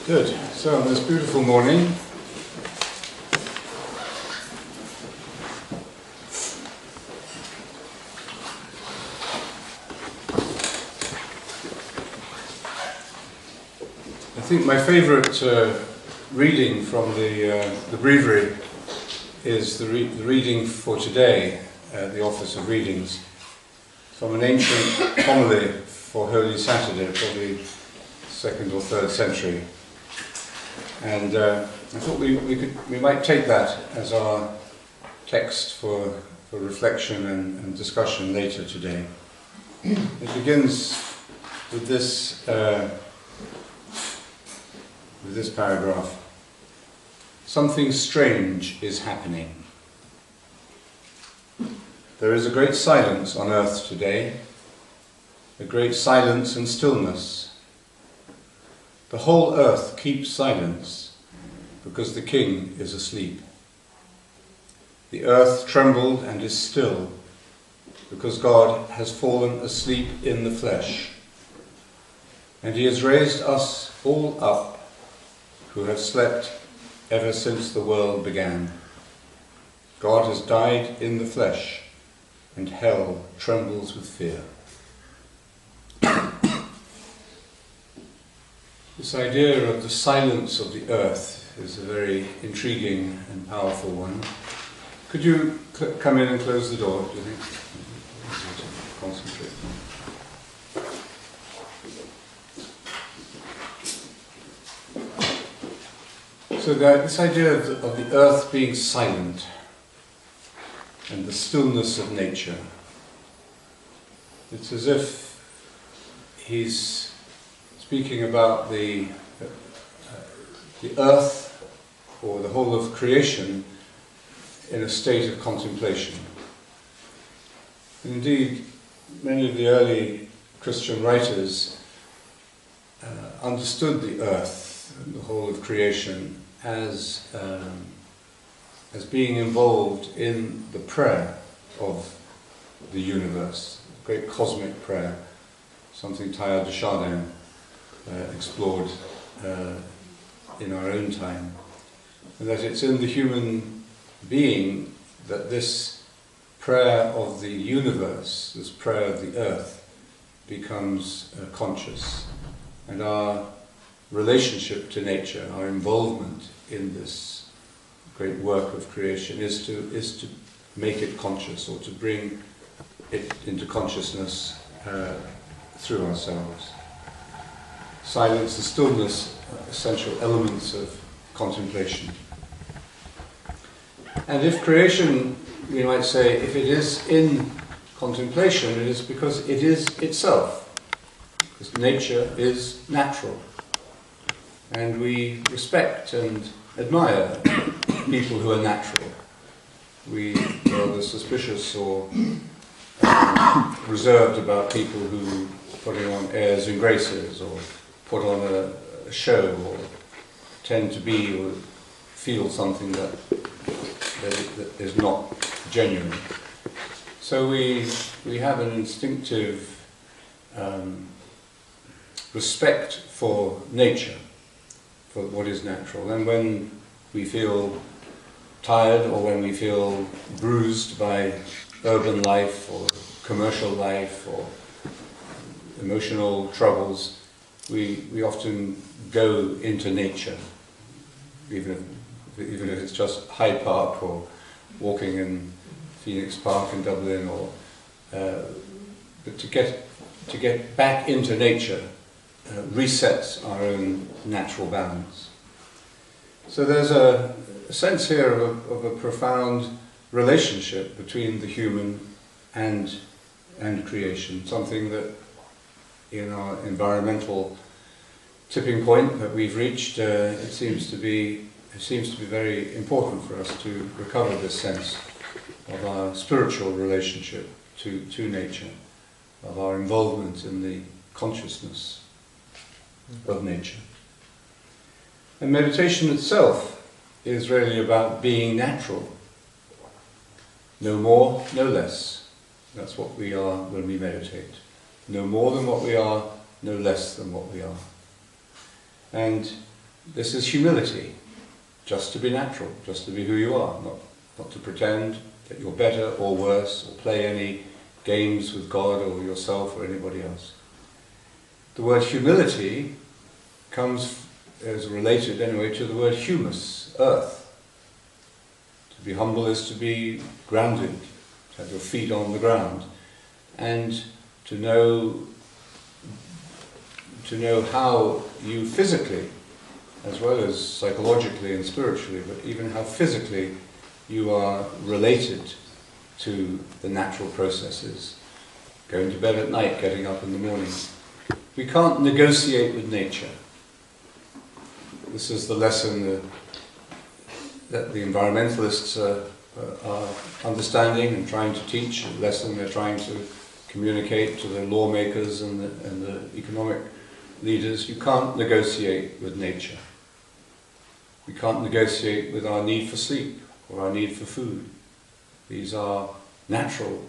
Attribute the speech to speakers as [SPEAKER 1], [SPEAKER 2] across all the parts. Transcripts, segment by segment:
[SPEAKER 1] Good. So on this beautiful morning, I think my favourite reading from the breviary is the reading for today at the Office of Readings from an ancient homily for Holy Saturday, probably 2nd or 3rd century. And I thought we might take that as our text for reflection and discussion later today. It begins with this paragraph. Something strange is happening. There is a great silence on earth today, a great silence and stillness. The whole earth keeps silence because the king is asleep. The earth trembled and is still because God has fallen asleep in the flesh, and he has raised us all up who have slept ever since the world began. God has died in the flesh, and hell trembles with fear. This idea of the silence of the earth is a very intriguing and powerful one. Could you come in and close the door, do you think? Concentrate. So this idea of the earth being silent and the stillness of nature, it's as if he's speaking about the earth or the whole of creation in a state of contemplation. Indeed, many of the early Christian writers understood the earth and the whole of creation as being involved in the prayer of the universe, a great cosmic prayer, something Teilhard de Chardin explored in our own time, and that it's in the human being that this prayer of the universe, this prayer of the earth, becomes conscious, and our relationship to nature, our involvement in this great work of creation is to make it conscious, or to bring it into consciousness through ourselves. Silence and stillness are essential elements of contemplation. And if creation, we might say, if it is in contemplation, it is because it is itself. Because nature is natural. And we respect and admire people who are natural. We are rather suspicious or reserved about people who putting on airs and graces, or put on a show, or tend to be or feel something that is not genuine. So we have an instinctive respect for nature, for what is natural. And when we feel tired, or when we feel bruised by urban life or commercial life or emotional troubles, we often go into nature, even if it's just Hyde Park or walking in Phoenix Park in Dublin, or but to get back into nature resets our own natural balance. So there's a sense here of a profound relationship between the human and creation, something that in our environmental tipping point that we've reached, it seems to be very important for us to recover this sense of our spiritual relationship to nature, of our involvement in the consciousness of nature. And meditation itself is really about being natural. No more, no less. That's what we are when we meditate. No more than what we are, no less than what we are. And this is humility, just to be natural, just to be who you are, not to pretend that you're better or worse, or play any games with God or yourself or anybody else. The word humility is related anyway to the word humus, earth. To be humble is to be grounded, to have your feet on the ground, and to know how you physically, as well as psychologically and spiritually, but even how physically you are related to the natural processes. Going to bed at night, getting up in the morning. We can't negotiate with nature. This is the lesson that the environmentalists are understanding and trying to teach, a lesson they're trying to communicate to the lawmakers and the economic leaders. You can't negotiate with nature. We can't negotiate with our need for sleep or our need for food. These are natural.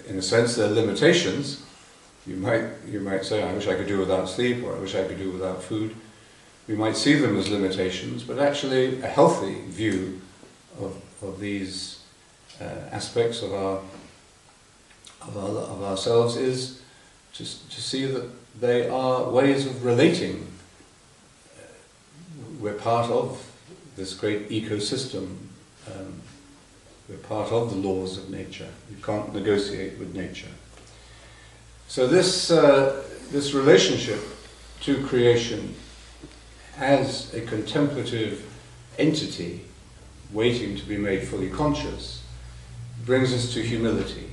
[SPEAKER 1] In a sense, they're limitations. You might say, I wish I could do without sleep, or I wish I could do without food. We might see them as limitations, but actually a healthy view of these aspects of ourselves is to see that they are ways of relating. We're part of this great ecosystem. We're part of the laws of nature. You can't negotiate with nature. So this relationship to creation as a contemplative entity waiting to be made fully conscious brings us to humility.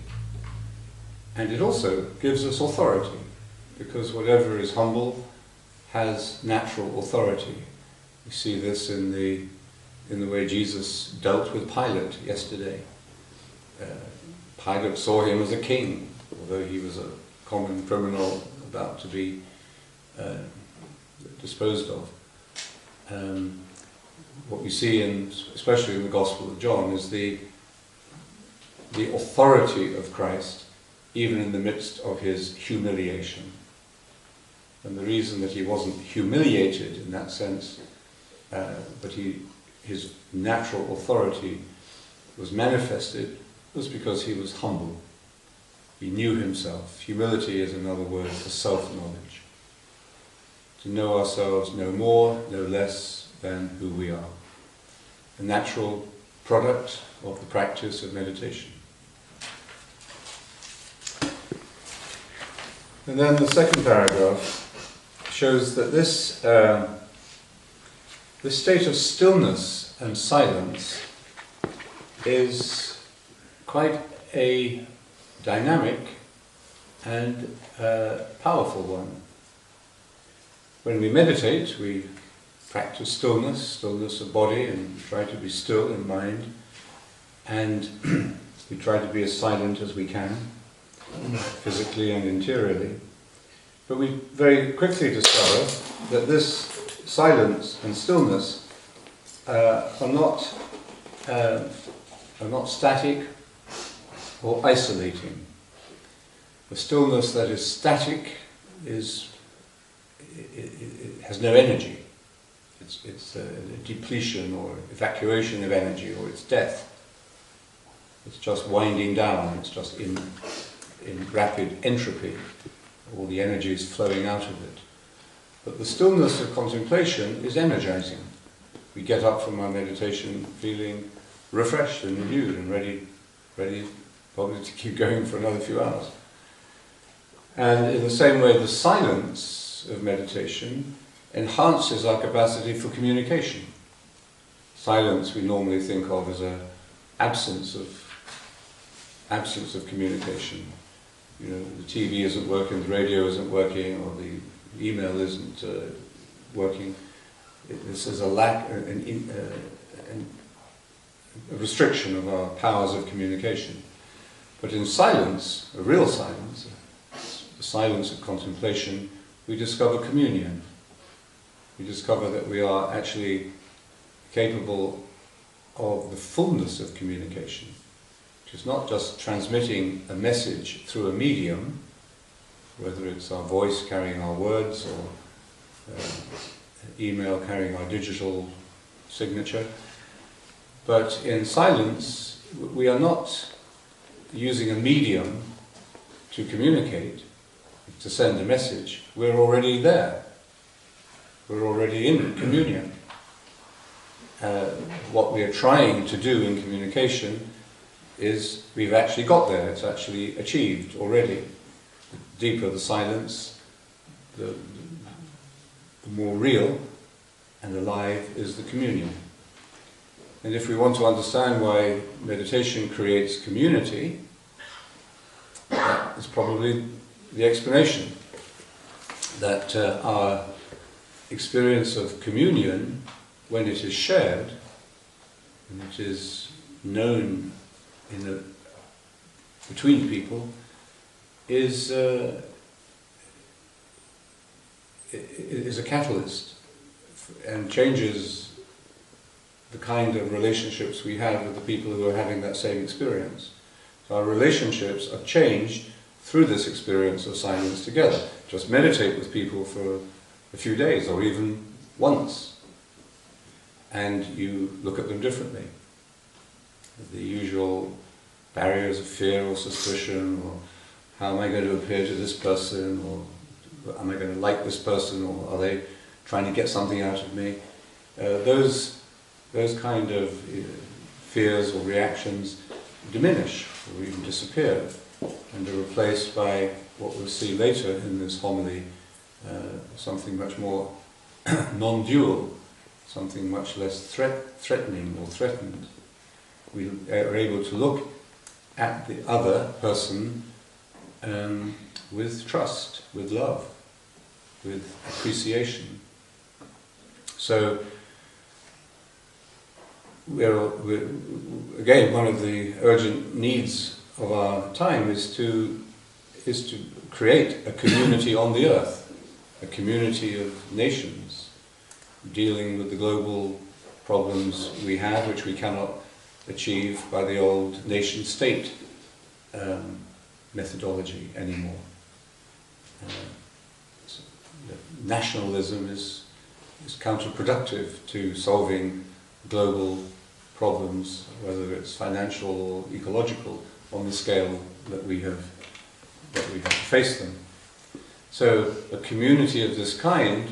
[SPEAKER 1] And it also gives us authority, because whatever is humble has natural authority. We see this in the way Jesus dealt with Pilate yesterday. Pilate saw him as a king, although he was a common criminal about to be disposed of. What we see, especially in the Gospel of John, is the authority of Christ, even in the midst of his humiliation. And the reason that he wasn't humiliated in that sense, but his natural authority was manifested, was because he was humble. He knew himself. Humility is another word for self-knowledge. To know ourselves no more, no less than who we are. A natural product of the practice of meditation. And then the second paragraph shows that this state of stillness and silence is quite a dynamic and powerful one. When we meditate, we practice stillness of body, and try to be still in mind, and we try to be as silent as we can, physically and interiorly. But we very quickly discover that this silence and stillness are not static or isolating. The stillness that is static has no energy. It's a depletion or evacuation of energy, or it's death. It's just winding down. It's just in rapid entropy. All the energy is flowing out of it. But the stillness of contemplation is energizing. We get up from our meditation feeling refreshed and renewed and ready probably to keep going for another few hours. And in the same way, the silence of meditation enhances our capacity for communication. Silence we normally think of as an absence of communication. You know, the TV isn't working, the radio isn't working, or the email isn't working. This is a lack, a restriction of our powers of communication. But in silence, a real silence, the silence of contemplation, we discover communion. We discover that we are actually capable of the fullness of communication, which is not just transmitting a message through a medium, whether it's our voice carrying our words or email carrying our digital signature. But in silence, we are not using a medium to communicate, to send a message. We're already there. We're already in communion. What we are trying to do in communication is we've actually got there. It's actually achieved already. The deeper the silence, the more real and alive is the communion. And if we want to understand why meditation creates community, that is probably the explanation. That our experience of communion, when it is shared, and it is known between people, is a catalyst and changes the kind of relationships we have with the people who are having that same experience. So our relationships are changed through this experience of silence together. Just meditate with people for a few days or even once, and you look at them differently. The usual barriers of fear or suspicion, or how am I going to appear to this person, or am I going to like this person, or are they trying to get something out of me? Those kind of fears or reactions diminish or even disappear and are replaced by what we'll see later in this homily, something much more non-dual, something much less threatening or threatened. We are able to look at the other person with trust, with love, with appreciation. So again, one of the urgent needs of our time is to create a community on the earth, a community of nations, dealing with the global problems we have, which we cannot achieve by the old nation-state methodology anymore. Nationalism is counterproductive to solving global problems, whether it's financial or ecological, on the scale that we have to face them. So a community of this kind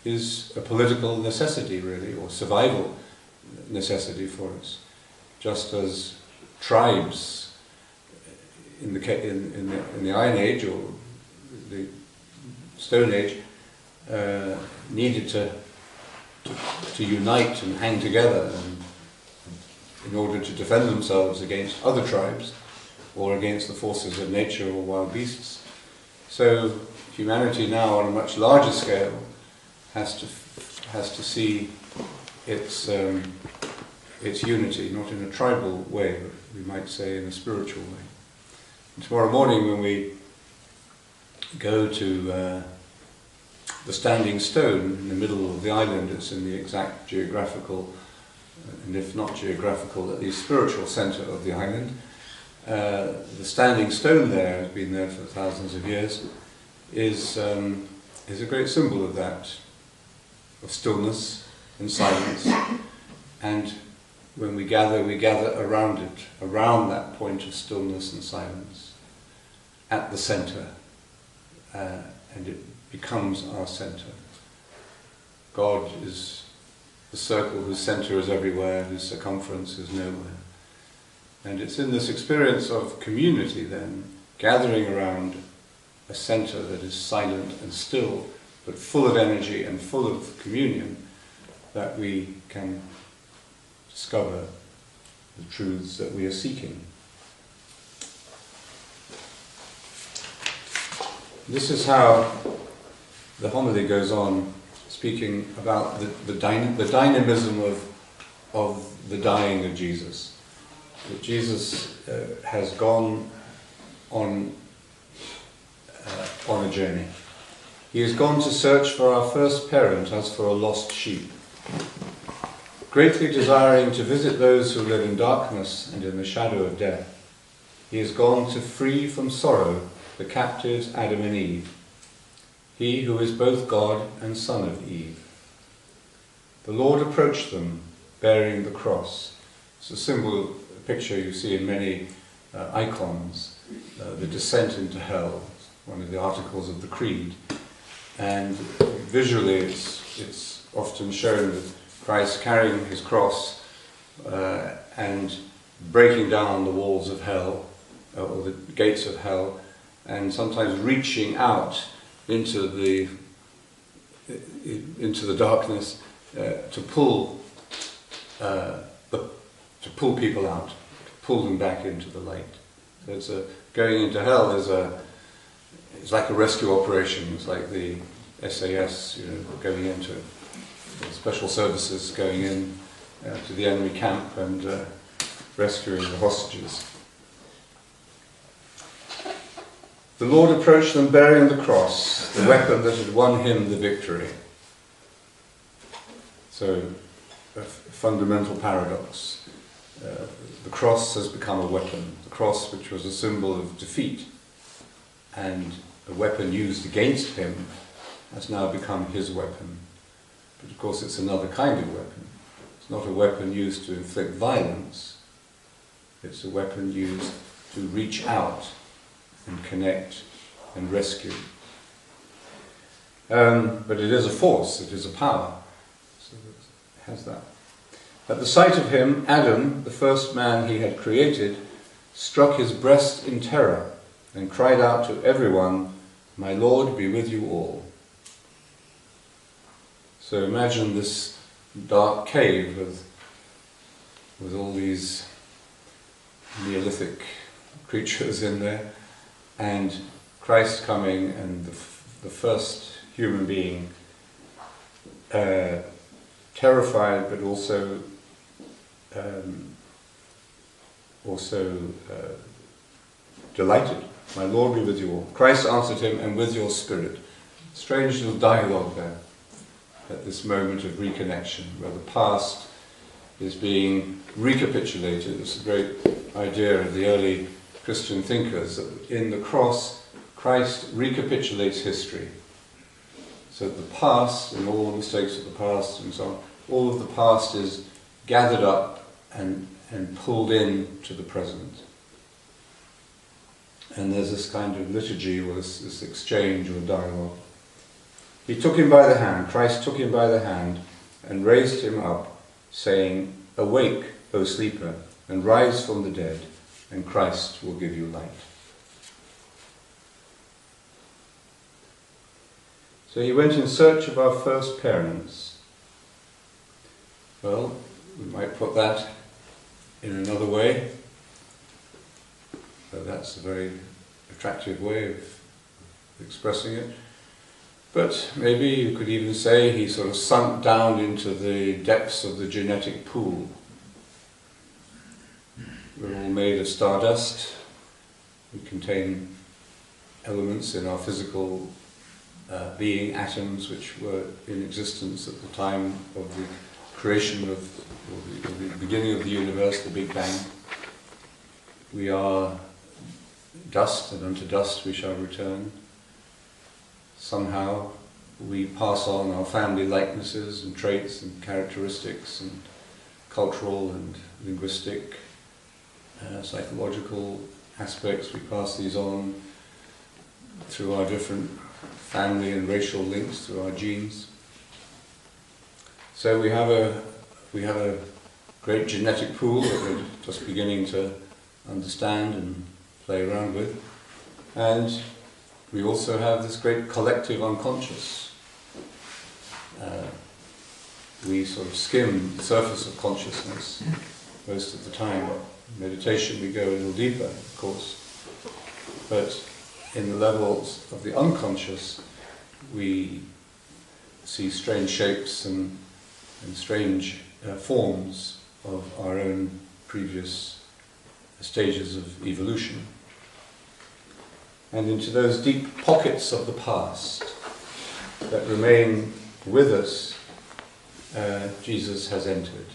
[SPEAKER 1] is a political necessity, really, or survival necessity for us. Just as tribes in the Iron Age or the Stone Age needed to unite and hang together in order to defend themselves against other tribes or against the forces of nature or wild beasts. So humanity now, on a much larger scale, has to see its unity, not in a tribal way, but we might say in a spiritual way. And tomorrow morning, when we go to the standing stone in the middle of the island, it's in the exact geographical, and if not geographical, at least spiritual centre of the island. The standing stone there has been there for thousands of years, is a great symbol of that, of stillness and silence. And when we gather around it, around that point of stillness and silence, at the centre, and it becomes our centre. God is the circle whose centre is everywhere, whose circumference is nowhere. And it's in this experience of community then, gathering around a centre that is silent and still, but full of energy and full of communion, that we can discover the truths that we are seeking. This is how the homily goes on, speaking about the dynamism of the dying of Jesus. That Jesus has gone on a journey. He has gone to search for our first parent as for a lost sheep. Greatly desiring to visit those who live in darkness and in the shadow of death, he has gone to free from sorrow the captives Adam and Eve, he who is both God and Son of Eve. the Lord approached them, bearing the cross. It's a symbol, a picture you see in many icons, the descent into hell, one of the articles of the Creed. And visually it's often shown with Christ carrying his cross and breaking down the walls of hell, or the gates of hell, and sometimes reaching out into the darkness to pull people out, to pull them back into the light. So going into hell it's like a rescue operation. It's like the SAS, going into special services going in to the enemy camp and rescuing the hostages. The Lord approached them bearing the cross, the weapon that had won him the victory. So, a fundamental paradox. The cross has become a weapon. The cross, which was a symbol of defeat and a weapon used against him, has now become his weapon. But of course it's another kind of weapon. It's not a weapon used to inflict violence. It's a weapon used to reach out and connect and rescue. But it is a force, it is a power. So it has that. At the sight of him, Adam, the first man he had created, struck his breast in terror and cried out to everyone, "My Lord be with you all." So imagine this dark cave with all these Neolithic creatures in there, and Christ coming, and the first human being, terrified but also delighted. "My Lord be with you all." Christ answered him, "And with your spirit." Strange little dialogue there at this moment of reconnection, where the past is being recapitulated. It's a great idea of the early Christian thinkers, that in the cross, Christ recapitulates history. So the past, and all the mistakes of the past and so on, all of the past is gathered up and pulled in to the present. And there's this kind of liturgy, or this exchange or dialogue. He took him by the hand, Christ took him by the hand, and raised him up, saying, "Awake, O sleeper, and rise from the dead, and Christ will give you light." So he went in search of our first parents. Well, we might put that in another way. So that's a very attractive way of expressing it. But maybe you could even say he sort of sunk down into the depths of the genetic pool. We're all made of stardust. We contain elements in our physical being, atoms, which were in existence at the time of the creation of, or the beginning of the universe, the Big Bang. We are dust, and unto dust we shall return. Somehow we pass on our family likenesses and traits and characteristics and cultural and linguistic, psychological aspects. We pass these on through our different family and racial links, through our genes. So we have a great genetic pool that we're just beginning to understand and play around with. And we also have this great collective unconscious. We sort of skim the surface of consciousness most of the time. Meditation we go a little deeper, of course. But in the levels of the unconscious, we see strange shapes and strange forms of our own previous stages of evolution. And into those deep pockets of the past that remain with us, Jesus has entered.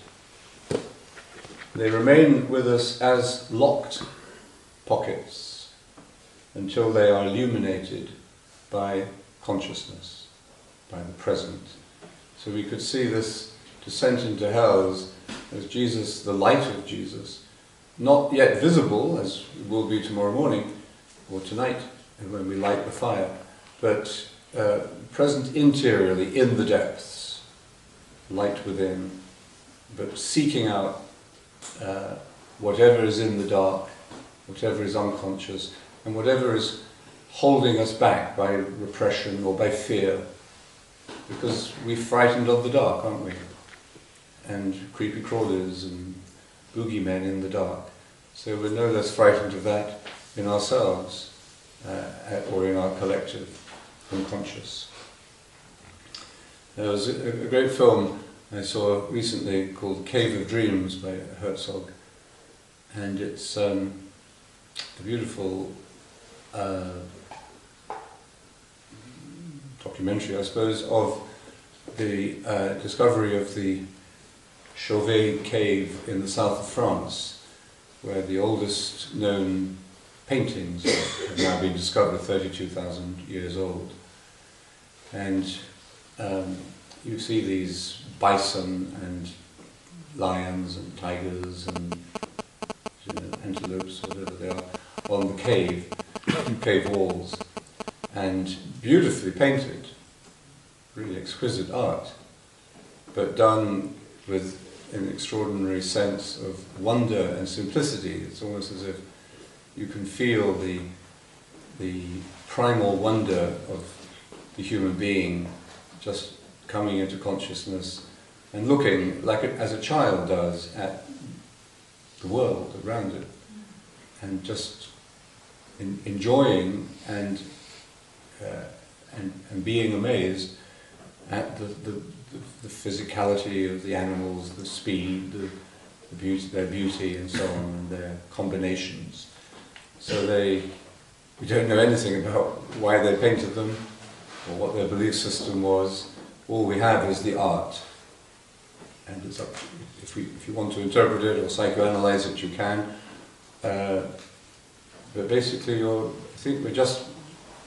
[SPEAKER 1] They remain with us as locked pockets until they are illuminated by consciousness, by the present. So we could see this descent into hell as Jesus, the light of Jesus, not yet visible, as it will be tomorrow morning or tonight when we light the fire, but present interiorly in the depths, light within, but seeking out whatever is in the dark, whatever is unconscious, and whatever is holding us back by repression or by fear, because we're frightened of the dark, aren't we? And creepy crawlers and boogeymen in the dark. So we're no less frightened of that in ourselves or in our collective unconscious. There was a great film I saw recently called Cave of Dreams by Herzog, and it's a beautiful documentary, I suppose, of the discovery of the Chauvet cave in the south of France, where the oldest known paintings have now been discovered, 32,000 years old. And you see these bison and lions and tigers and antelopes, whatever they are, on the cave walls, and beautifully painted, really exquisite art, but done with an extraordinary sense of wonder and simplicity. It's almost as if you can feel the primal wonder of the human being just coming into consciousness and looking like as a child does at the world around it, and just enjoying and being amazed at the physicality of the animals, the speed, the beauty, their beauty, and so on, and their combinations. So we don't know anything about why they painted them or what their belief system was. All we have is the art, and it's up if you want to interpret it or psychoanalyze it, you can. But basically, I think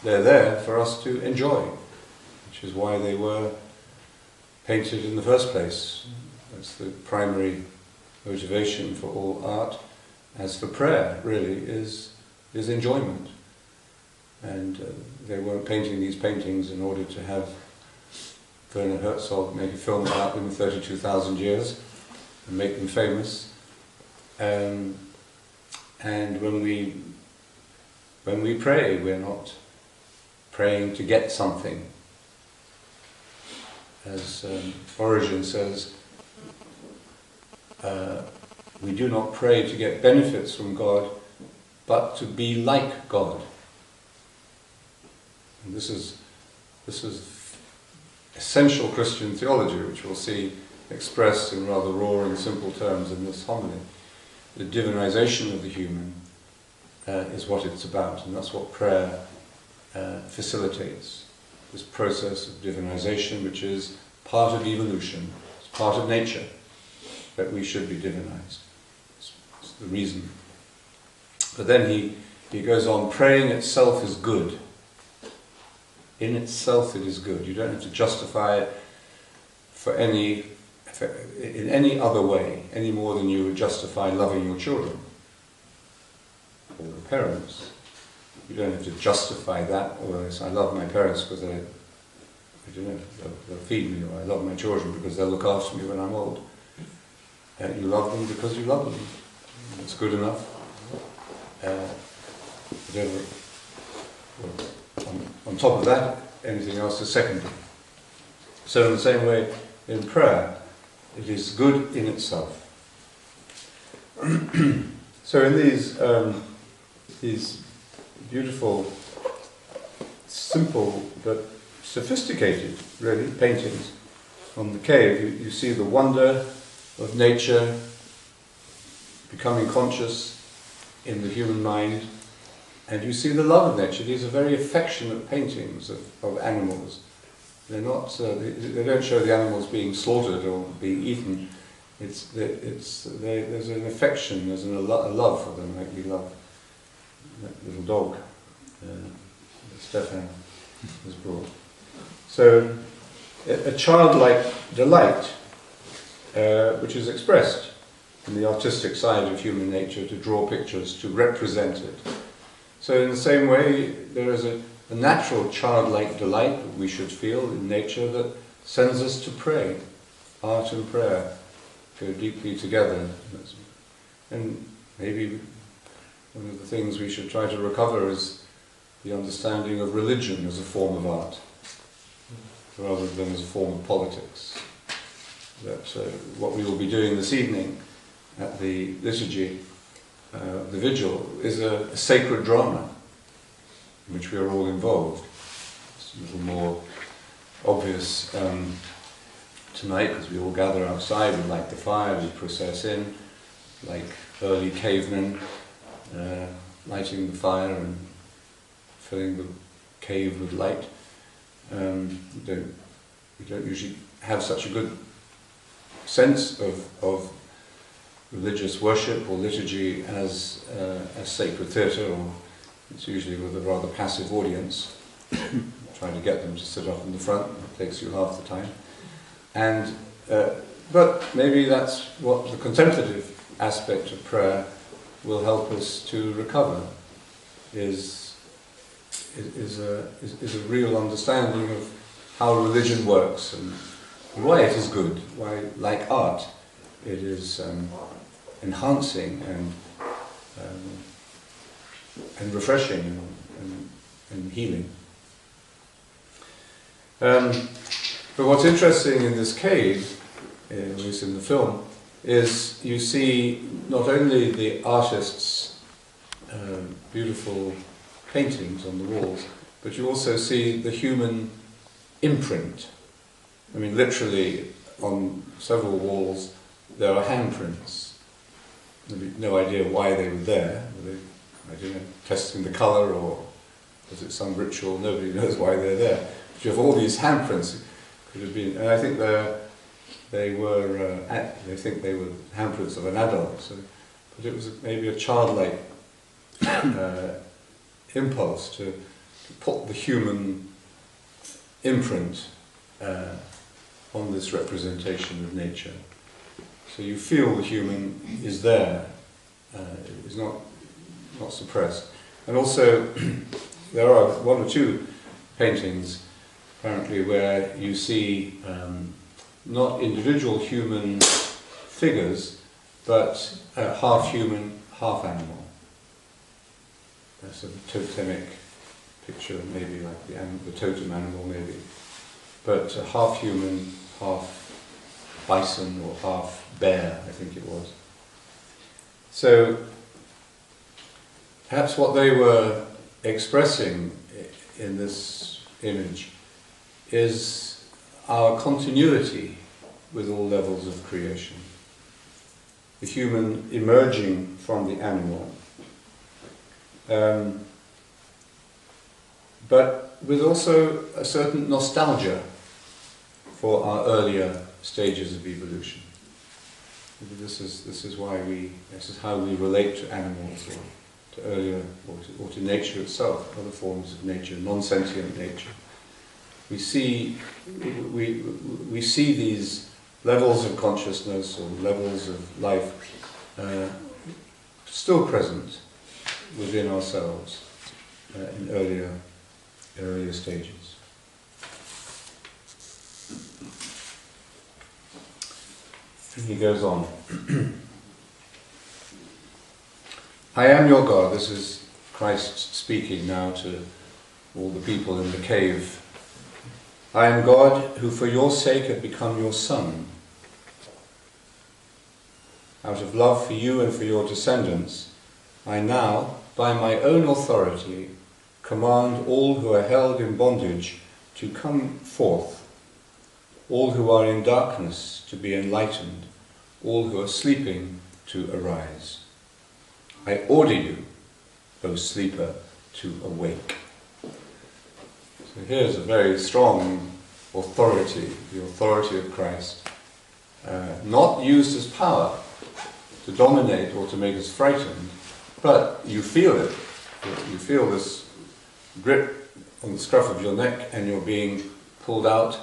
[SPEAKER 1] they're there for us to enjoy, which is why they were painted in the first place. That's the primary motivation for all art. As for prayer, really, is enjoyment. And they weren't painting these paintings in order to have Werner Herzog make a film about them in 32,000 years and make them famous. And when we pray, we're not praying to get something. As Origen says, we do not pray to get benefits from God, but to be like God. And this is essential Christian theology, which we'll see expressed in rather raw and simple terms in this homily. The divinization of the human is what it's about, and that's what prayer facilitates. This process of divinization, which is part of evolution, it's part of nature, that we should be divinized. It's the reason. But then he goes on, praying itself is good. In itself it is good. You don't have to justify it in any other way, any more than you would justify loving your children or your parents. You don't have to justify that, or I love my parents because they'll feed me, or I love my children because they'll look after me when I'm old. You love them because you love them. It's good enough. Whatever. On top of that, anything else is secondary. So in the same way, in prayer, it is good in itself. So in these beautiful, simple but sophisticated, really, paintings on the cave, you see the wonder of nature becoming conscious in the human mind, and you see the love of nature. These are very affectionate paintings of animals. They're not. They don't show the animals being slaughtered or being eaten. There's an affection, there's a love for them, like we love that little dog that Stefan has brought. So a childlike delight which is expressed in the artistic side of human nature, to draw pictures, to represent it. So in the same way, there is a natural childlike delight that we should feel in nature that sends us to pray. Art and prayer go deeply together. And maybe one of the things we should try to recover is the understanding of religion as a form of art, rather than as a form of politics. That what we will be doing this evening at the liturgy, the vigil, is a sacred drama in which we are all involved. It's a little more obvious tonight, because we all gather outside, we light the fire, we process in, like early cavemen, lighting the fire and filling the cave with light. We don't usually have such a good sense of religious worship or liturgy as sacred theatre, or it's usually with a rather passive audience. Trying to get them to sit up in the front, it takes you half the time. And but maybe that's what the contemplative aspect of prayer will help us to recover, is a real understanding of how religion works and why it is good, why, like art, it is enhancing and refreshing and healing. But what's interesting in this cave, at least in the film, is you see not only the artist's beautiful paintings on the walls, but you also see the human imprint. I mean, literally, on several walls there are handprints. No idea why they were there. Were they, I don't know, testing the colour, or was it some ritual? Nobody knows why they're there. But you have all these handprints. Could have been, and I think they think they were handprints of an adult. So, but it was maybe a childlike impulse to put the human imprint on this representation of nature. So you feel the human is there, is not suppressed. And also, there are one or two paintings, apparently, where you see not individual human figures, but half human, half animal. That's a totemic picture, maybe like the totem animal, maybe. But half human, half bison, or half bear, I think it was. So perhaps what they were expressing in this image is our continuity with all levels of creation. The human emerging from the animal, but with also a certain nostalgia for our earlier stages of evolution. This is how we relate to animals, or to earlier, or to nature itself, other forms of nature, non-sentient nature. We see these levels of consciousness or levels of life still present within ourselves in earlier stages. And he goes on. I am your God. This is Christ speaking now to all the people in the cave. I am God who for your sake have become your son. Out of love for you and for your descendants, I now, by my own authority, command all who are held in bondage to come forth, all who are in darkness to be enlightened, all who are sleeping to arise. I order you, O sleeper, to awake. So here's a very strong authority, the authority of Christ, not used as power to dominate or to make us frightened, but you feel it. You feel this grip on the scruff of your neck, and you're being pulled out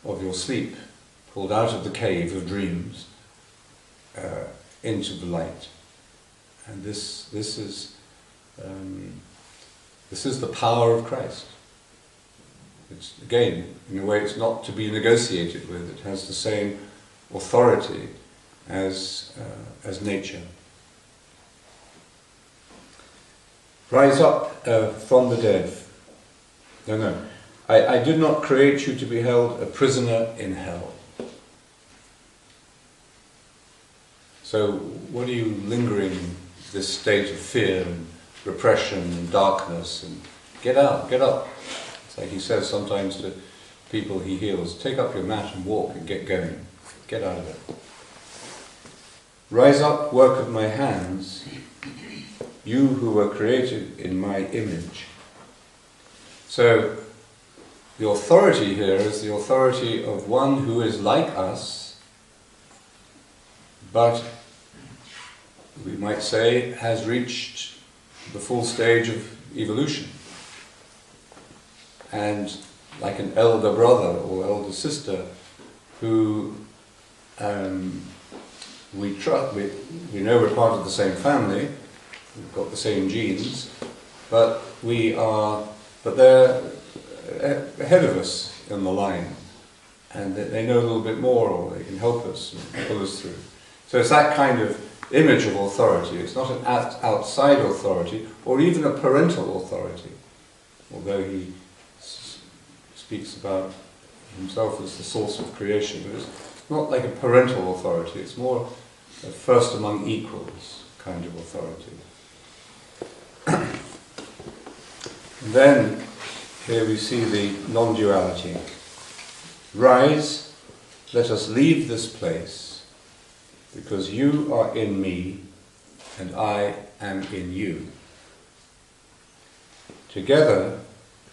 [SPEAKER 1] of your sleep, pulled out of the cave of dreams, into the light. And this is the power of Christ. It's, again, in a way, it's not to be negotiated with. It has the same authority as nature. Rise up from the dead. No. I did not create you to be held a prisoner in hell. So what are you lingering in this state of fear and repression and darkness? And get out, get up. It's like he says sometimes to people he heals, take up your mat and walk and get going. Get out of it. Rise up, work of my hands, you who were created in my image. So the authority here is the authority of one who is like us, but we might say has reached the full stage of evolution. And like an elder brother or elder sister who we know we're part of the same family, we've got the same genes, but they're ahead of us in the line, and they know a little bit more, or they can help us and pull us through. So it's that kind of image of authority. It's not an outside authority, or even a parental authority, although he speaks about himself as the source of creation. But it's not like a parental authority, it's more a first among equals kind of authority. And then here we see the non-duality. Rise, let us leave this place, because you are in me and I am in you. Together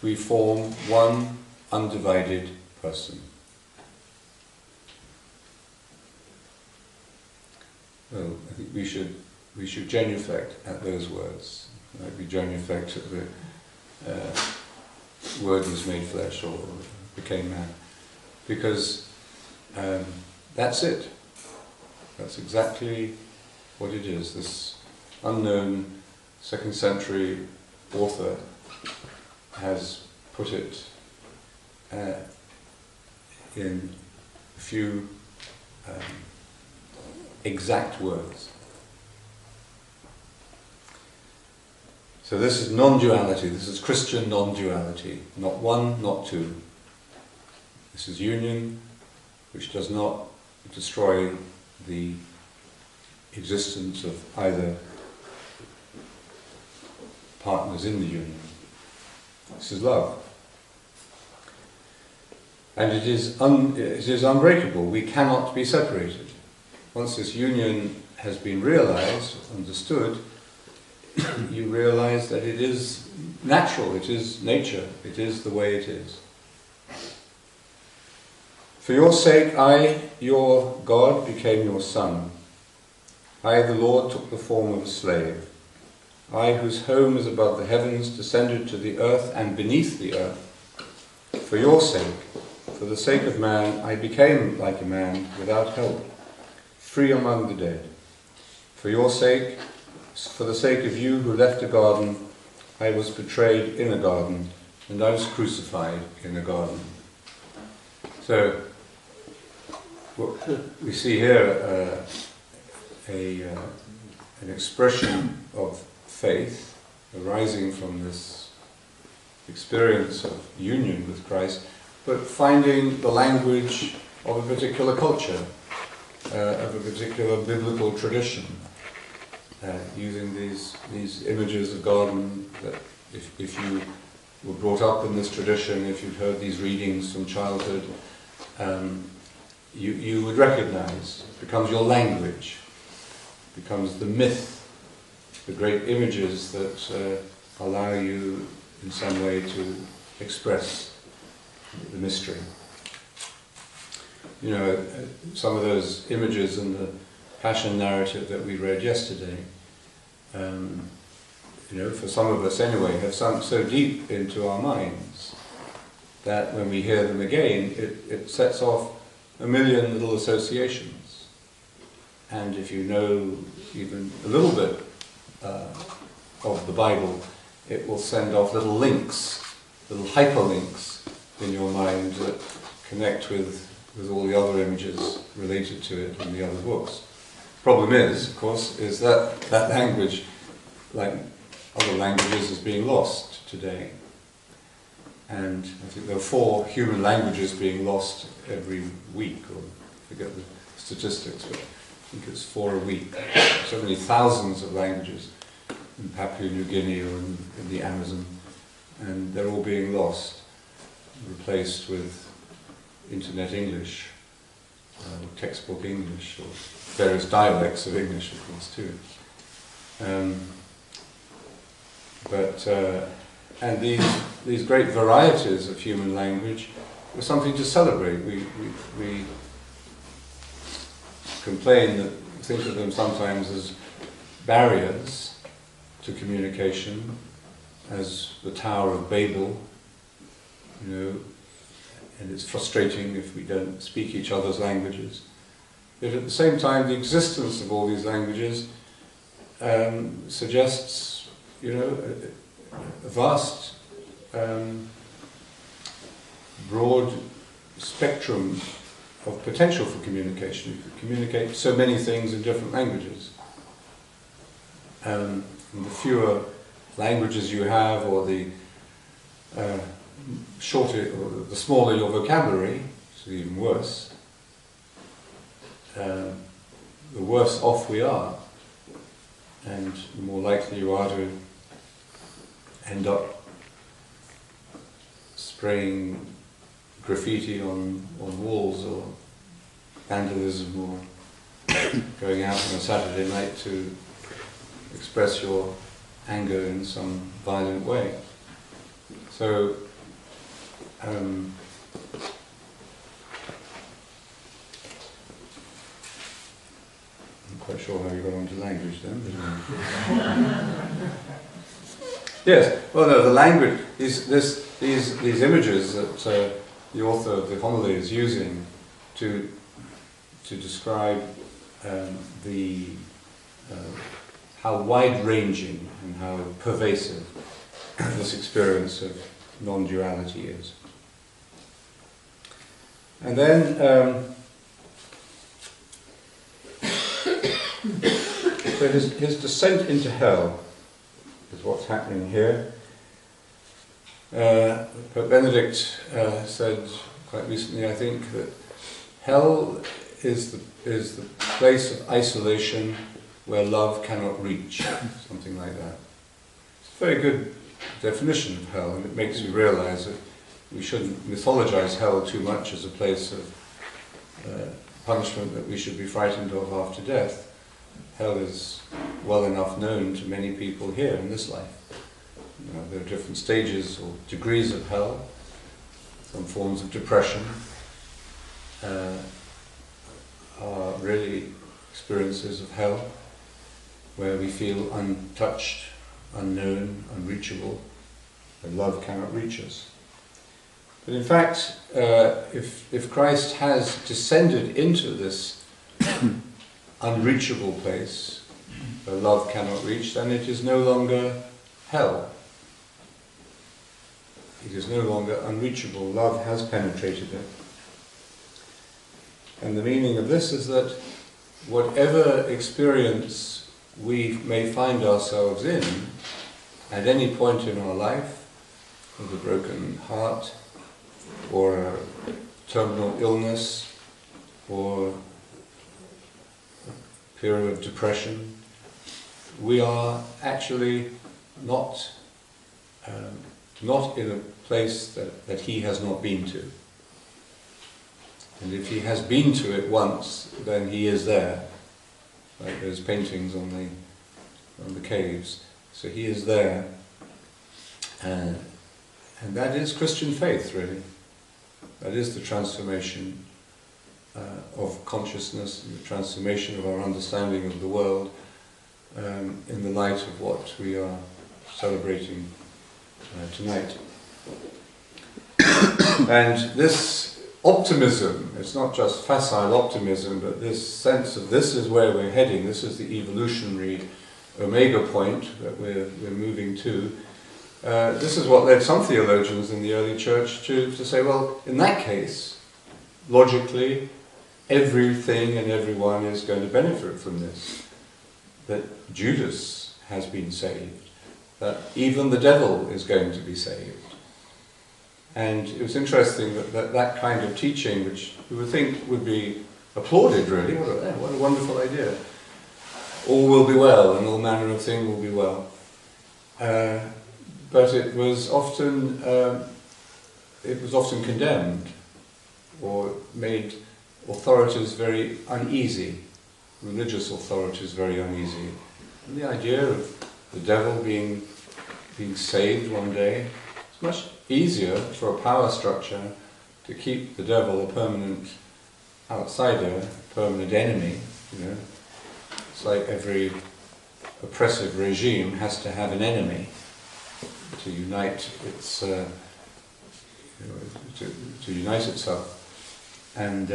[SPEAKER 1] we form one undivided person. Well, I think we should genuflect at those words. Like we genuflect at the Word was made flesh or became man, because that's it. That's exactly what it is. This unknown 2nd century author has put it in a few exact words. So this is non-duality, this is Christian non-duality, not one, not two. This is union, which does not destroy the existence of either partners in the union. This is love. And it is unbreakable. We cannot be separated. Once this union has been realized, understood, you realize that it is natural, it is nature, it is the way it is. For your sake, I, your God, became your son. I, the Lord, took the form of a slave. I, whose home is above the heavens, descended to the earth and beneath the earth. For your sake, for the sake of man, I became like a man without help, free among the dead. For your sake, for the sake of you who left a garden, I was betrayed in a garden, and I was crucified in a garden. So, what we see here an expression of faith arising from this experience of union with Christ, but finding the language of a particular culture, of a particular biblical tradition. Using these images of garden, that if you were brought up in this tradition, if you'd heard these readings from childhood, you would recognize. It becomes your language, it becomes the myth, the great images that allow you in some way to express the mystery. You know, some of those images in the Passion narrative that we read yesterday, you know, for some of us anyway, have sunk so deep into our minds that when we hear them again, it sets off a million little associations. and if you know even a little bit of the Bible, it will send off little links, little hyperlinks in your mind that connect with all the other images related to it in the other books. Problem is, of course, is that that language, like other languages, is being lost today. And I think there are 4 human languages being lost every week, or I forget the statistics, but I think it's 4 a week. So many thousands of languages in Papua New Guinea or in the Amazon, and they're all being lost, replaced with internet English, textbook English, or various dialects of English, of course, too. And these great varieties of human language were something to celebrate. We complain that, think of them sometimes as barriers to communication, as the Tower of Babel, you know, and it's frustrating if we don't speak each other's languages. But at the same time, the existence of all these languages suggests, you know, a vast, broad spectrum of potential for communication. You could communicate so many things in different languages. And the fewer languages you have, or the shorter, or the smaller your vocabulary, which is even worse, the worse off we are, and the more likely you are to end up spraying graffiti on walls, or vandalism, or going out on a Saturday night to express your anger in some violent way. So, I'm quite sure how you got onto language then. Yes, well no, the language, these images that the author of the homily is using to describe how wide-ranging and how pervasive this experience of non-duality is. And then, so his descent into hell is what's happening here. Pope Benedict said quite recently, I think, that hell is the place of isolation where love cannot reach, something like that. It's a very good definition of hell, and it makes you realize that we shouldn't mythologize hell too much as a place of punishment that we should be frightened of after death. Hell is well enough known to many people here in this life. You know, there are different stages or degrees of hell. Some forms of depression are really experiences of hell, where we feel untouched, unknown, unreachable, and love cannot reach us. But in fact, if Christ has descended into this unreachable place where love cannot reach, then it is no longer hell. It is no longer unreachable. Love has penetrated it. And the meaning of this is that whatever experience we may find ourselves in at any point in our life, with a broken heart, or a terminal illness, or a period of depression, we are actually not in a place that he has not been to. And if he has been to it once, then he is there, like those paintings on the caves. So he is there, and that is Christian faith, really. That is the transformation of consciousness, and the transformation of our understanding of the world in the light of what we are celebrating tonight. And this optimism. It's not just facile optimism, but this sense of this is where we're heading, this is the evolutionary omega point that we're moving to. This is what led some theologians in the early church to say, well, in that case, logically, everything and everyone is going to benefit from this. That Judas has been saved, that even the devil is going to be saved. And it was interesting that kind of teaching, which you would think would be applauded really, what a wonderful idea. All will be well and all manner of thing will be well. But it was often condemned or made authorities very uneasy, religious authorities very uneasy. And the idea of the devil being saved one day, it's much easier for a power structure to keep the devil a permanent outsider, a permanent enemy, you know. It's like every oppressive regime has to have an enemy to unite its, to unite itself. And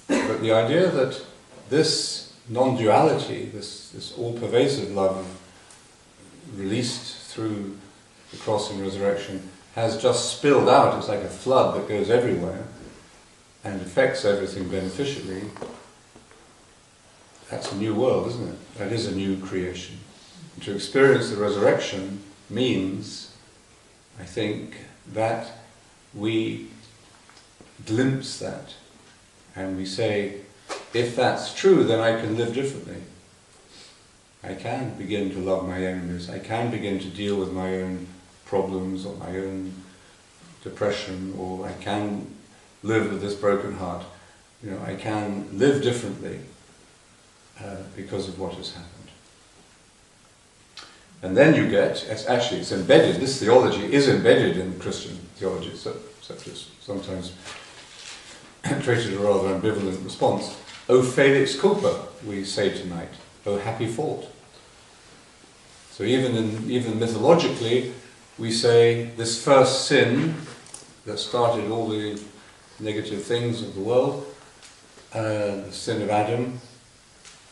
[SPEAKER 1] but the idea that this non-duality, this all-pervasive love released through the cross and resurrection has just spilled out, it's like a flood that goes everywhere and affects everything beneficially, that's a new world, isn't it? That is a new creation. And to experience the resurrection means, I think, that we glimpse that and we say, if that's true, then I can live differently. I can begin to love my enemies. I can begin to deal with my own problems or my own depression, or I can live with this broken heart. You know, I can live differently because of what has happened. And then you get, it's embedded, this theology is embedded in Christian theology, except it's sometimes treated a rather ambivalent response. O felix culpa, we say tonight. O happy fault. So even mythologically, we say this first sin that started all the negative things of the world, the sin of Adam.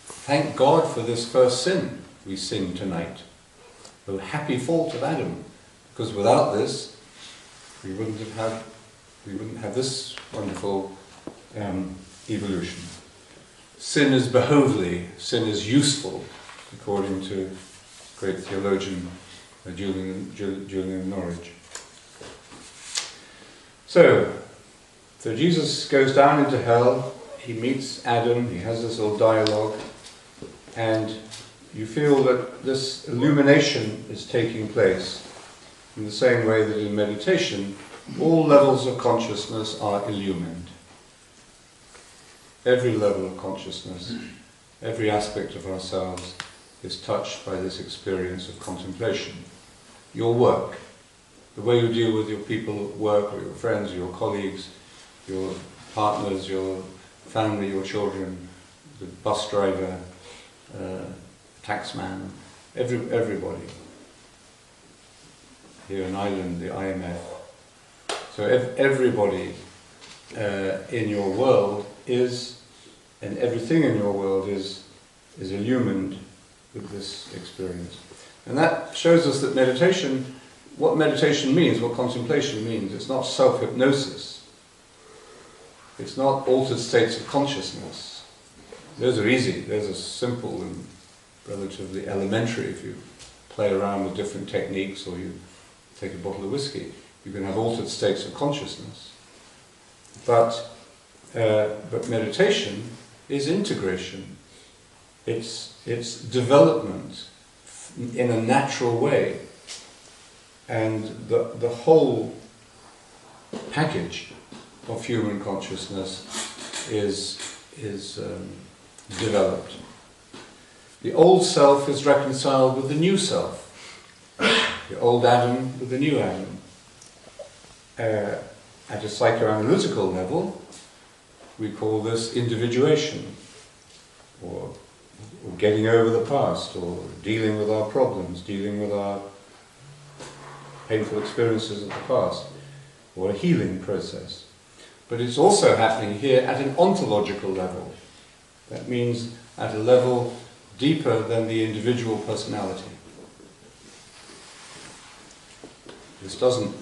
[SPEAKER 1] Thank God for this first sin we sing tonight. O happy fault of Adam, because without this, we wouldn't have this wonderful evolution. Sin is behovely, sin is useful, according to great theologian Julian Norwich. So Jesus goes down into hell, he meets Adam, he has this little dialogue, and you feel that this illumination is taking place in the same way that in meditation all levels of consciousness are illumined. Every level of consciousness, every aspect of ourselves is touched by this experience of contemplation. Your work, the way you deal with your people at work, or your friends, your colleagues, your partners, your family, your children, the bus driver, taxman, everybody. Here in Ireland, the IMF. So everybody in your world is, and everything in your world is illumined with this experience. And that shows us that meditation, what meditation means, what contemplation means, it's not self-hypnosis. It's not altered states of consciousness. Those are easy, those are simple and relatively elementary. If you play around with different techniques or you take a bottle of whiskey, you can have altered states of consciousness. But meditation is integration. It's development in a natural way. And the whole package of human consciousness is developed. The old self is reconciled with the new self. The old Adam with the new Adam. At a psychoanalytical level, we call this individuation, or getting over the past, or dealing with our problems, dealing with our painful experiences of the past. or a healing process. But it's also happening here at an ontological level. That means at a level deeper than the individual personality. This doesn't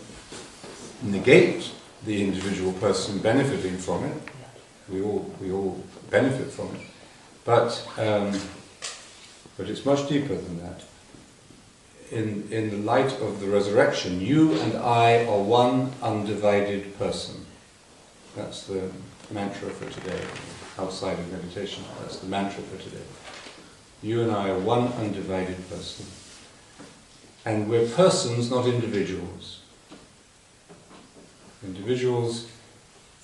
[SPEAKER 1] negate the individual person benefiting from it. We all benefit from it. But it's much deeper than that. In the light of the resurrection, you and I are one undivided person. That's the mantra for today. Outside of meditation, that's the mantra for today. You and I are one undivided person. And we're persons, not individuals. Individuals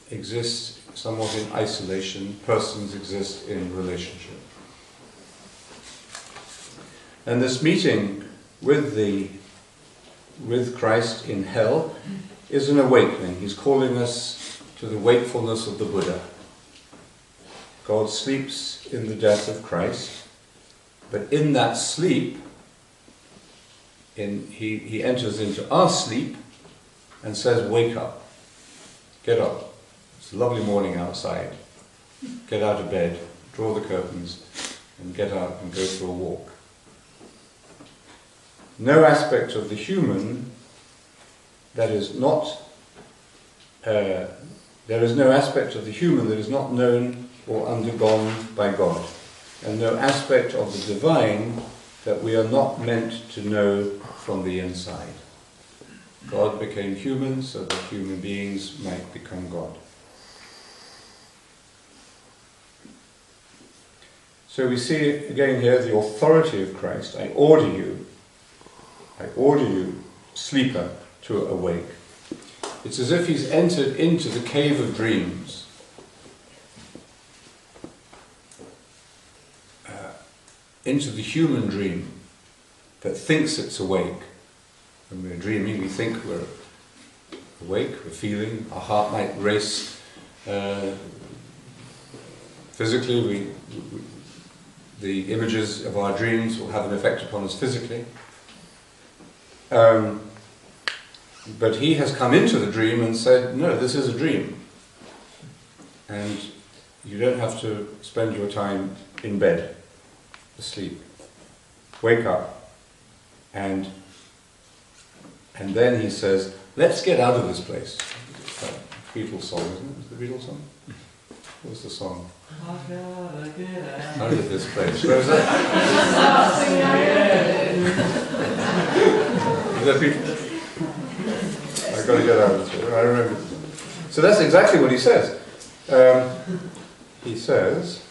[SPEAKER 1] exist somewhat in isolation, persons exist in relationship. And this meeting with Christ in hell is an awakening. He's calling us to the wakefulness of the Buddha. God sleeps in the death of Christ, but in that sleep, he enters into our sleep and says, wake up, get up. It's a lovely morning outside. Get out of bed, draw the curtains, and get out and go for a walk. No aspect of the human that is not, there is no aspect of the human that is not known or undergone by God, and no aspect of the divine that we are not meant to know from the inside. God became human so that human beings might become God. So we see again here the authority of Christ. I order you, sleeper, to awake. It's as if he's entered into the cave of dreams. Into the human dream that thinks it's awake. When we're dreaming, we think we're awake, we're feeling, our heart might race. Physically, the images of our dreams will have an effect upon us physically. But he has come into the dream and said, no, this is a dream. And you don't have to spend your time in bed, asleep. Wake up. And then he says, let's get out of this place. It's a Beatles song, isn't it? Is it the Beatles song? What's the song? Out of this place. Where is that? Is that Beatles? I've got to get out of this place. I remember. So that's exactly what he says. He says,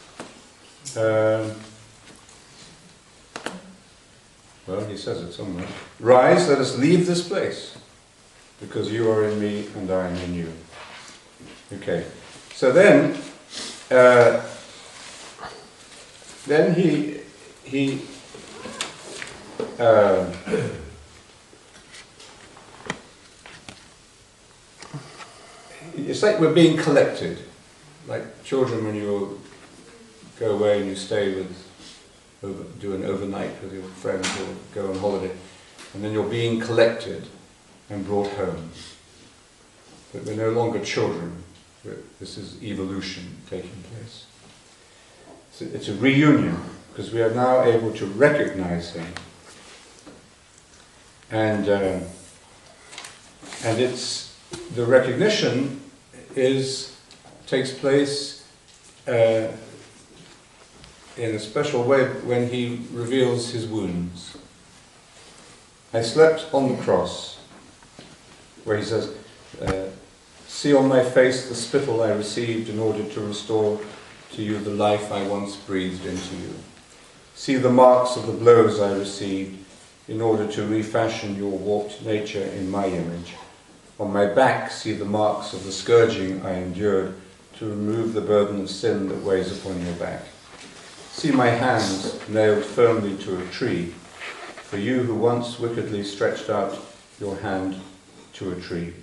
[SPEAKER 1] well, he says it somewhere. Rise, let us leave this place, because you are in me and I am in you. Okay. So then he it's like we're being collected, like children when you go away and you stay with, do an overnight with your friends or go on holiday, and then you're being collected and brought home. But we're no longer children. This is evolution taking place. So it's a reunion, because we are now able to recognize him. And it's the recognition takes place in a special way when he reveals his wounds. I slept on the cross, where he says, see on my face the spittle I received in order to restore to you the life I once breathed into you. See the marks of the blows I received in order to refashion your warped nature in my image. On my back see the marks of the scourging I endured to remove the burden of sin that weighs upon your back. See my hands nailed firmly to a tree, for you who once wickedly stretched out your hand to a tree.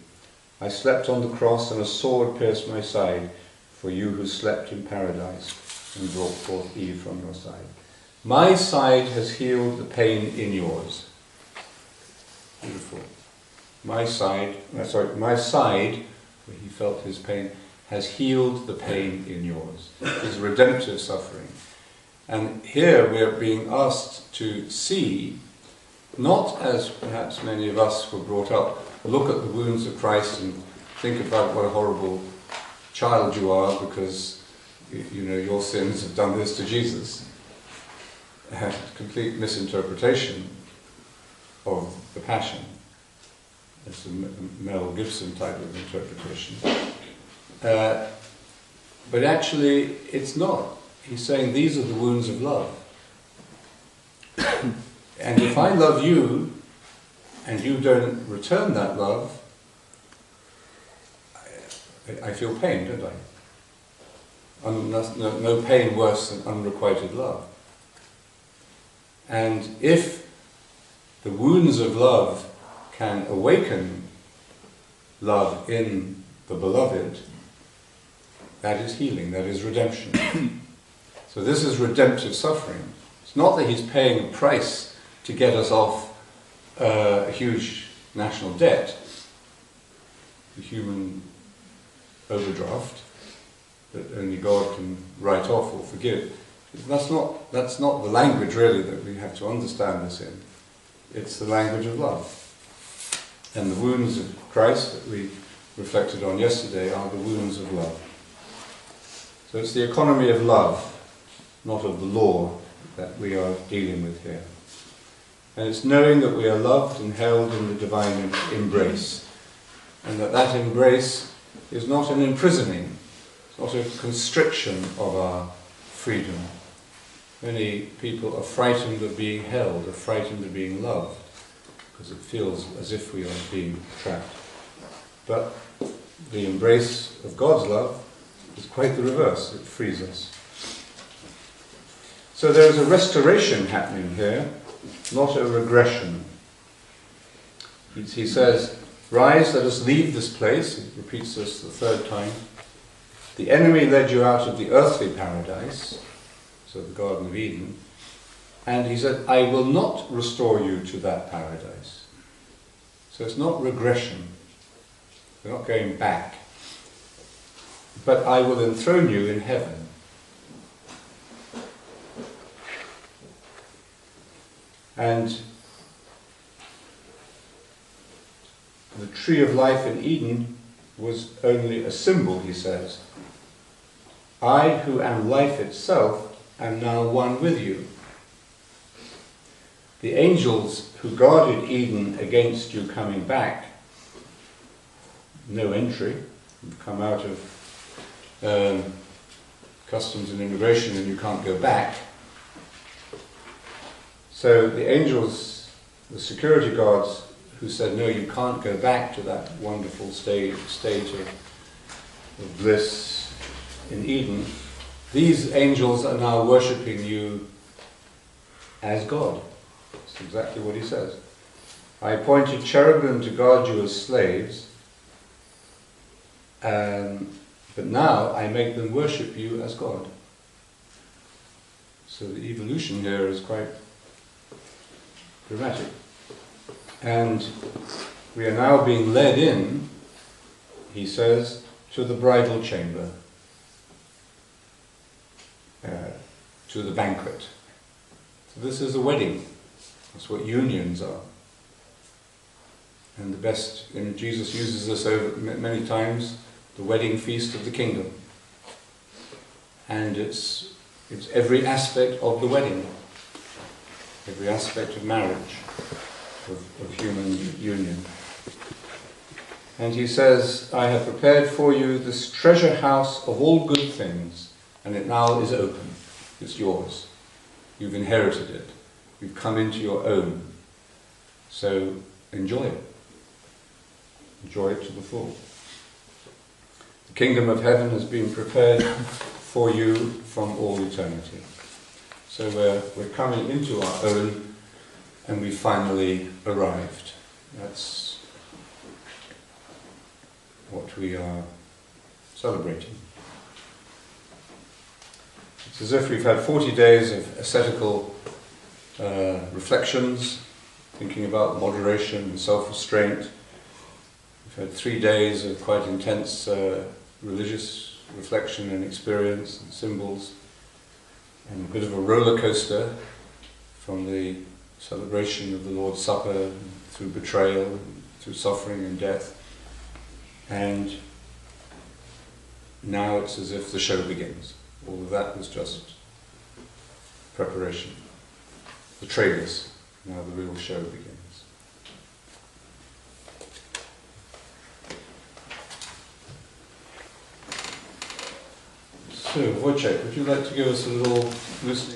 [SPEAKER 1] I slept on the cross and a sword pierced my side, for you who slept in paradise and brought forth Eve from your side. My side has healed the pain in yours. Beautiful. my side, where he felt his pain, has healed the pain in yours. His redemptive suffering. And here we are being asked to see, not as perhaps many of us were brought up, look at the wounds of Christ and think about what a horrible child you are because your sins have done this to Jesus. A complete misinterpretation of the Passion. It's a Mel Gibson type of interpretation. But actually, it's not. He's saying these are the wounds of love. And if I love you, and you don't return that love, I feel pain, don't I? No pain worse than unrequited love. And if the wounds of love can awaken love in the beloved, that is healing, that is redemption. So this is redemptive suffering. It's not that he's paying a price to get us off a huge national debt, the human overdraft that only God can write off or forgive. That's not the language really that we have to understand this in. It's the language of love. And the wounds of Christ that we reflected on yesterday are the wounds of love. So it's the economy of love, not of the law, that we are dealing with here. And it's knowing that we are loved and held in the divine embrace, and that embrace is not an imprisoning, it's not a constriction of our freedom. Many people are frightened of being held, are frightened of being loved, because it feels as if we are being trapped. But the embrace of God's love is quite the reverse, it frees us. So there is a restoration happening here, not a regression. He says, "Rise, let us leave this place." He repeats this the third time. The enemy led you out of the earthly paradise, so the Garden of Eden, and he said, "I will not restore you to that paradise." So it's not regression. We're not going back. But I will enthrone you in heaven. And the tree of life in Eden was only a symbol, he says. I, who am life itself, am now one with you. The angels who guarded Eden against you coming back, no entry, you've come out of customs and immigration and you can't go back. So the angels, the security guards who said, no, you can't go back to that wonderful state of bliss in Eden, these angels are now worshipping you as God. That's exactly what he says. I appointed cherubim to guard you as slaves, but now I make them worship you as God. So the evolution here is quite dramatic. And we are now being led in, he says, to the bridal chamber, to the banquet. So this is a wedding. That's what unions are. And the best, Jesus uses this over many times, the wedding feast of the kingdom. And it's every aspect of the wedding, every aspect of marriage, of human union. And he says, I have prepared for you this treasure house of all good things, and it now is open. It's yours. You've inherited it. You've come into your own. So enjoy it. Enjoy it to the full. The kingdom of heaven has been prepared for you from all eternity. So we're coming into our own, and we finally arrived. That's what we are celebrating. It's as if we've had 40 days of ascetical reflections, thinking about moderation and self-restraint, had 3 days of quite intense religious reflection and experience and symbols, and a bit of a roller coaster from the celebration of the Lord's Supper through betrayal, through suffering and death. And now it's as if the show begins. All of that was just preparation. The trailers, now the real show begins. So, Wojciech, would you like to give us a little loosening?